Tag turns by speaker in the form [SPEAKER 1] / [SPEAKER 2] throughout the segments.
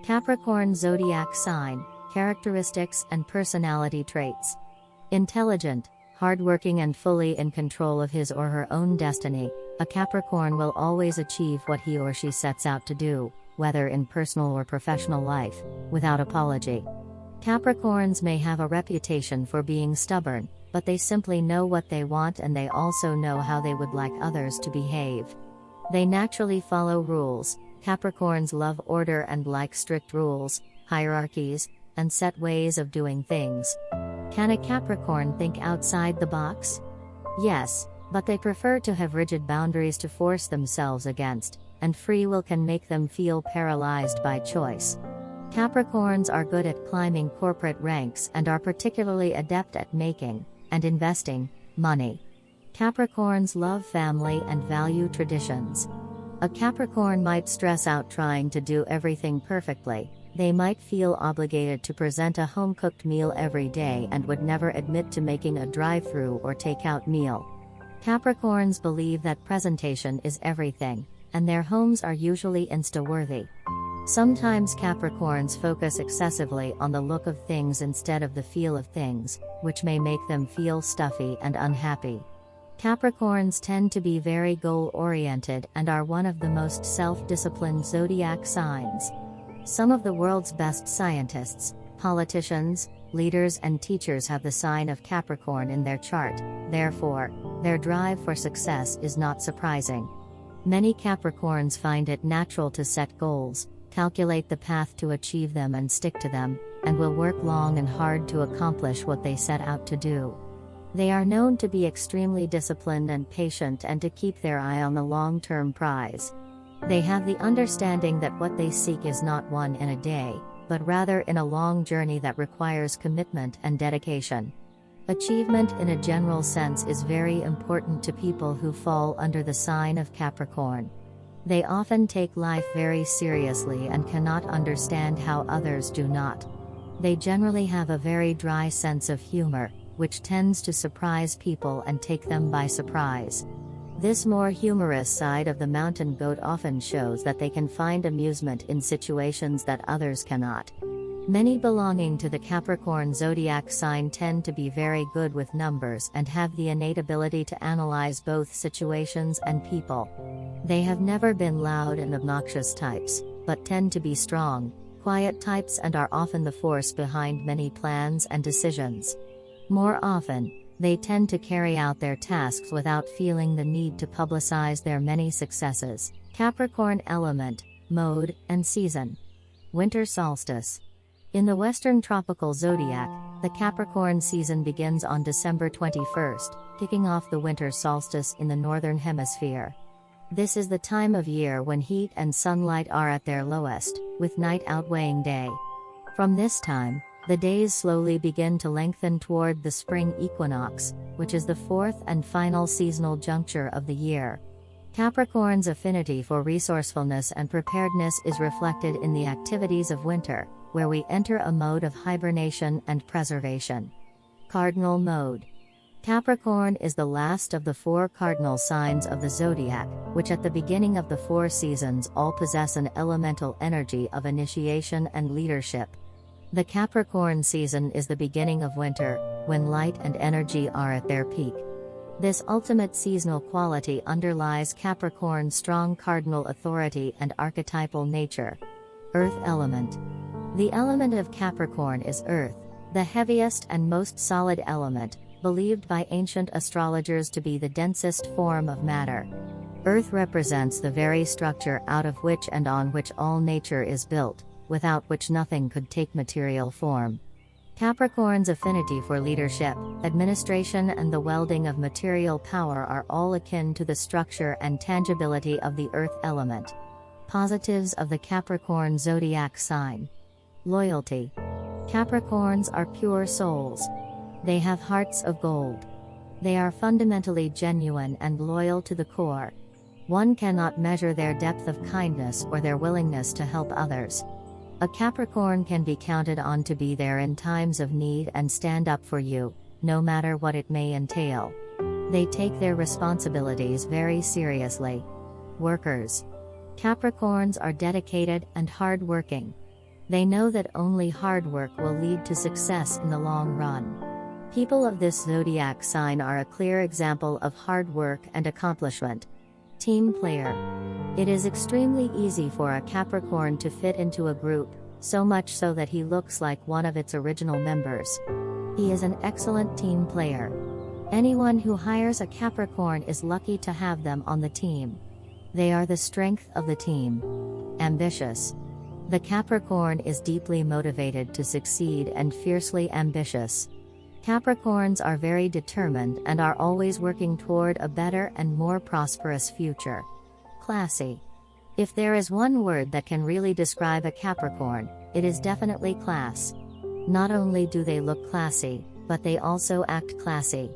[SPEAKER 1] Capricorn zodiac sign, characteristics and personality traits. Intelligent, hardworking and fully in control of his or her own destiny, a Capricorn will always achieve what he or she sets out to do, whether in personal or professional life, without apology. Capricorns may have a reputation for being stubborn, but they simply know what they want and they also know how they would like others to behave. They naturally follow rules. Capricorns love order and like strict rules, hierarchies, and set ways of doing things. Can a Capricorn think outside the box? Yes, but they prefer to have rigid boundaries to force themselves against, and free will can make them feel paralyzed by choice. Capricorns are good at climbing corporate ranks and are particularly adept at making, and investing, money. Capricorns love family and value traditions. A Capricorn might stress out trying to do everything perfectly. They might feel obligated to present a home-cooked meal every day and would never admit to making a drive-through or take-out meal. Capricorns believe that presentation is everything, and their homes are usually Insta-worthy. Sometimes Capricorns focus excessively on the look of things instead of the feel of things, which may make them feel stuffy and unhappy. Capricorns tend to be very goal-oriented and are one of the most self-disciplined zodiac signs. Some of the world's best scientists, politicians, leaders and teachers have the sign of Capricorn in their chart, therefore, their drive for success is not surprising. Many Capricorns find it natural to set goals, calculate the path to achieve them and stick to them, and will work long and hard to accomplish what they set out to do. They are known to be extremely disciplined and patient and to keep their eye on the long-term prize. They have the understanding that what they seek is not won in a day, but rather in a long journey that requires commitment and dedication. Achievement in a general sense is very important to people who fall under the sign of Capricorn. They often take life very seriously and cannot understand how others do not. They generally have a very dry sense of humor, which tends to surprise people and take them by surprise. This more humorous side of the mountain goat often shows that they can find amusement in situations that others cannot. Many belonging to the Capricorn zodiac sign tend to be very good with numbers and have the innate ability to analyze both situations and people. They have never been loud and obnoxious types, but tend to be strong, quiet types and are often the force behind many plans and decisions. More often, they tend to carry out their tasks without feeling the need to publicize their many successes. Capricorn element, mode, and season. Winter solstice. In the Western tropical zodiac, the Capricorn season begins on December 21st, kicking off the winter solstice in the northern hemisphere. This is the time of year when heat and sunlight are at their lowest, with night outweighing day. From this time, the days slowly begin to lengthen toward the spring equinox, which is the fourth and final seasonal juncture of the year. Capricorn's affinity for resourcefulness and preparedness is reflected in the activities of winter, where we enter a mode of hibernation and preservation. Cardinal mode. Capricorn is the last of the four cardinal signs of the zodiac, which at the beginning of the four seasons all possess an elemental energy of initiation and leadership. The Capricorn season is the beginning of winter, when light and energy are at their peak. This ultimate seasonal quality underlies Capricorn's strong cardinal authority and archetypal nature. Earth element. The element of Capricorn is earth, the heaviest and most solid element, believed by ancient astrologers to be the densest form of matter. Earth represents the very structure out of which and on which all nature is built, without which nothing could take material form. Capricorn's affinity for leadership, administration and the wielding of material power are all akin to the structure and tangibility of the earth element. Positives of the Capricorn zodiac sign. Loyalty. Capricorns are pure souls. They have hearts of gold. They are fundamentally genuine and loyal to the core. One cannot measure their depth of kindness or their willingness to help others. A Capricorn can be counted on to be there in times of need and stand up for you, no matter what it may entail. They take their responsibilities very seriously. Workers. Capricorns are dedicated and hard-working. They know that only hard work will lead to success in the long run. People of this zodiac sign are a clear example of hard work and accomplishment. Team player. It is extremely easy for a Capricorn to fit into a group, so much so that he looks like one of its original members. He is an excellent team player. Anyone who hires a Capricorn is lucky to have them on the team. They are the strength of the team. Ambitious. The Capricorn is deeply motivated to succeed and fiercely ambitious. Capricorns are very determined and are always working toward a better and more prosperous future. Classy. If there is one word that can really describe a Capricorn, it is definitely class. Not only do they look classy, but they also act classy.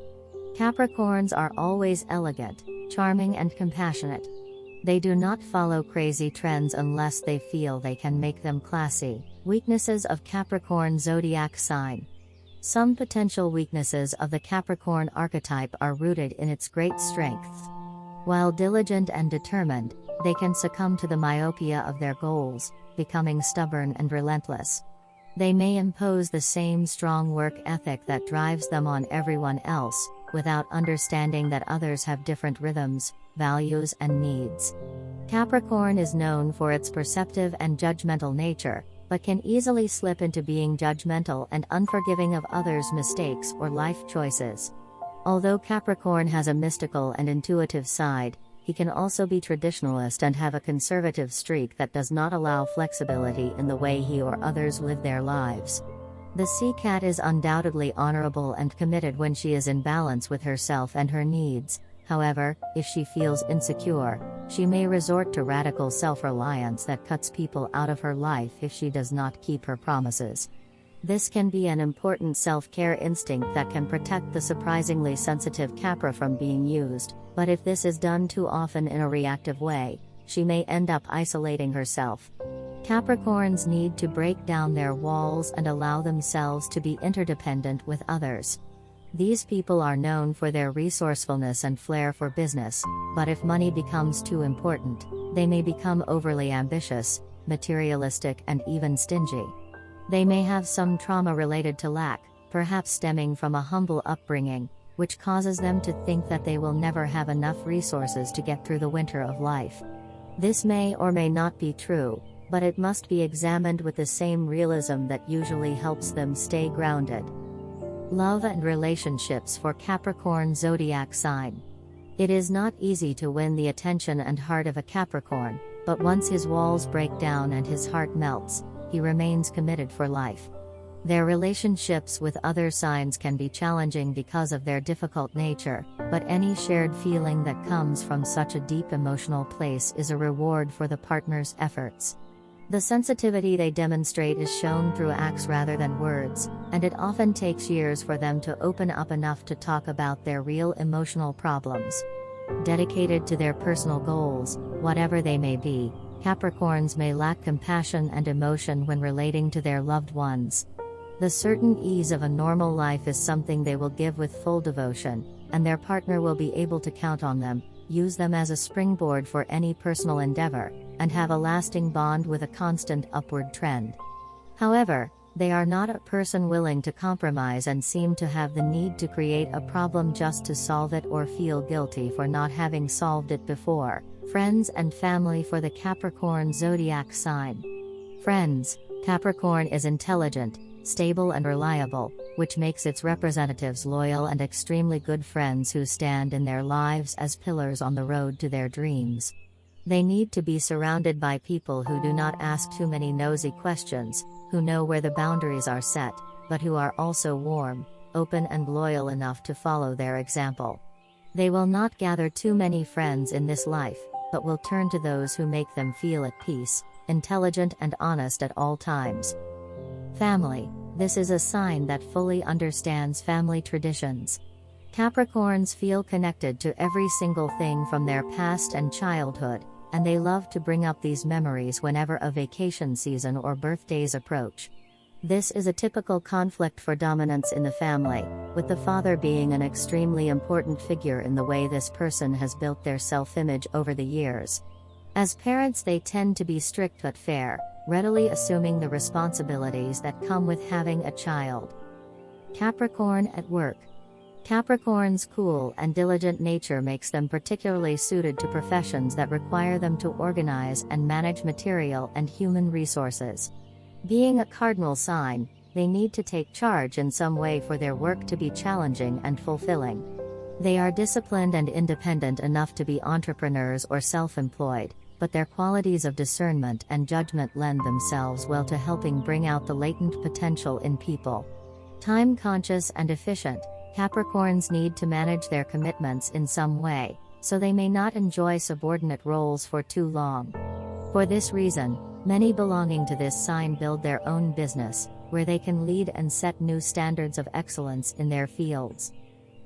[SPEAKER 1] Capricorns are always elegant, charming and compassionate. They do not follow crazy trends unless they feel they can make them classy. Weaknesses of Capricorn zodiac sign. Some potential weaknesses of the Capricorn archetype are rooted in its great strengths. While diligent and determined, they can succumb to the myopia of their goals, becoming stubborn and relentless. They may impose the same strong work ethic that drives them on everyone else, without understanding that others have different rhythms, values and needs. Capricorn is known for its perceptive and judgmental nature, but can easily slip into being judgmental and unforgiving of others' mistakes or life choices. Although Capricorn has a mystical and intuitive side, he can also be traditionalist and have a conservative streak that does not allow flexibility in the way he or others live their lives. The sea cat is undoubtedly honorable and committed when she is in balance with herself and her needs. However, if she feels insecure, she may resort to radical self-reliance that cuts people out of her life if she does not keep her promises. This can be an important self-care instinct that can protect the surprisingly sensitive Capra from being used, but if this is done too often in a reactive way, she may end up isolating herself. Capricorns need to break down their walls and allow themselves to be interdependent with others. These people are known for their resourcefulness and flair for business, but if money becomes too important, they may become overly ambitious, materialistic and even stingy. They may have some trauma related to lack, perhaps stemming from a humble upbringing, which causes them to think that they will never have enough resources to get through the winter of life. This may or may not be true, but it must be examined with the same realism that usually helps them stay grounded. Love and relationships for Capricorn zodiac sign. It is not easy to win the attention and heart of a Capricorn, but once his walls break down and his heart melts, he remains committed for life. Their relationships with other signs can be challenging because of their difficult nature, but any shared feeling that comes from such a deep emotional place is a reward for the partner's efforts. The sensitivity they demonstrate is shown through acts rather than words, and it often takes years for them to open up enough to talk about their real emotional problems. Dedicated to their personal goals, whatever they may be, Capricorns may lack compassion and emotion when relating to their loved ones. The certain ease of a normal life is something they will give with full devotion, and their partner will be able to count on them, use them as a springboard for any personal endeavor, and have a lasting bond with a constant upward trend. However, they are not a person willing to compromise and seem to have the need to create a problem just to solve it or feel guilty for not having solved it before. Friends and family for the Capricorn zodiac sign. Friends. Capricorn is intelligent, stable and reliable, which makes its representatives loyal and extremely good friends who stand in their lives as pillars on the road to their dreams. They need to be surrounded by people who do not ask too many nosy questions, who know where the boundaries are set, but who are also warm, open and loyal enough to follow their example. They will not gather too many friends in this life, but will turn to those who make them feel at peace, intelligent and honest at all times. Family. This is a sign that fully understands family traditions. Capricorns feel connected to every single thing from their past and childhood, and they love to bring up these memories whenever a vacation season or birthdays approach. This is a typical conflict for dominance in the family, with the father being an extremely important figure in the way this person has built their self-image over the years. As parents, they tend to be strict but fair, readily assuming the responsibilities that come with having a child. Capricorn at work. Capricorn's cool and diligent nature makes them particularly suited to professions that require them to organize and manage material and human resources. Being a cardinal sign, they need to take charge in some way for their work to be challenging and fulfilling. They are disciplined and independent enough to be entrepreneurs or self-employed, but their qualities of discernment and judgment lend themselves well to helping bring out the latent potential in people. Time-conscious and efficient, Capricorns need to manage their commitments in some way, so they may not enjoy subordinate roles for too long. For this reason, many belonging to this sign build their own business, where they can lead and set new standards of excellence in their fields.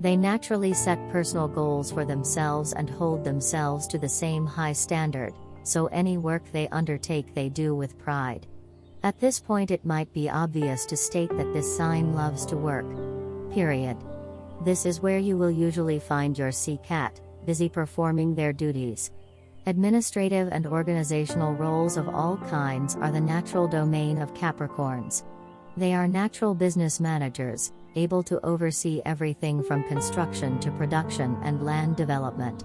[SPEAKER 1] They naturally set personal goals for themselves and hold themselves to the same high standard, so any work they undertake they do with pride. At this point, it might be obvious to state that this sign loves to work. Period. This is where you will usually find your sea cat, busy performing their duties. Administrative and organizational roles of all kinds are the natural domain of Capricorns. They are natural business managers, able to oversee everything from construction to production and land development.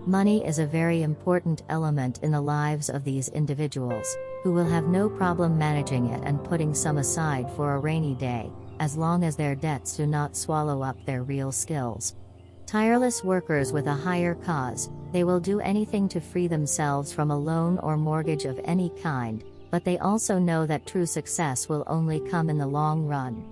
[SPEAKER 1] Money is a very important element in the lives of these individuals, who will have no problem managing it and putting some aside for a rainy day, as long as their debts do not swallow up their real skills. Tireless workers with a higher cause, they will do anything to free themselves from a loan or mortgage of any kind, but they also know that true success will only come in the long run.